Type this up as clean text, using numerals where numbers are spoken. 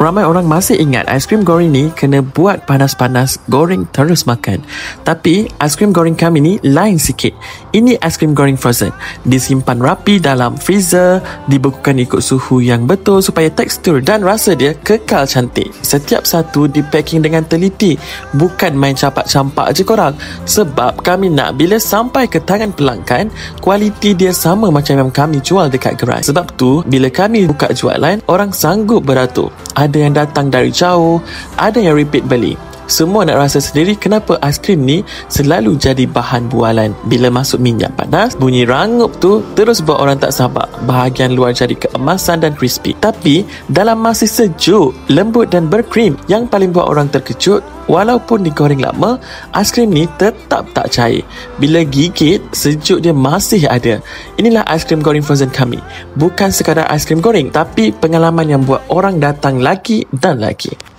Ramai orang masih ingat aiskrim goreng ni kena buat panas-panas, goreng terus makan. Tapi aiskrim goreng kami ni lain sikit. Ini aiskrim goreng frozen, disimpan rapi dalam freezer, dibekukan ikut suhu yang betul supaya tekstur dan rasa dia kekal cantik. Setiap satu dipacking dengan teliti, bukan main campak-campak je korang. Sebab kami nak bila sampai ke tangan pelanggan, kualiti dia sama macam yang kami jual dekat gerai. Sebab tu bila kami buka jualan, orang sanggup beratur. Ada yang datang dari jauh, ada yang repeat beli. Semua nak rasa sendiri kenapa aiskrim ni selalu jadi bahan bualan. Bila masuk minyak panas, bunyi rangup tu terus buat orang tak sabar. Bahagian luar jadi keemasan dan crispy, tapi dalam masih sejuk, lembut dan berkrim. Yang paling buat orang terkejut, walaupun digoreng lama, aiskrim ni tetap tak cair. Bila gigit, sejuk dia masih ada. Inilah aiskrim goreng frozen kami. Bukan sekadar aiskrim goreng, tapi pengalaman yang buat orang datang lagi dan lagi.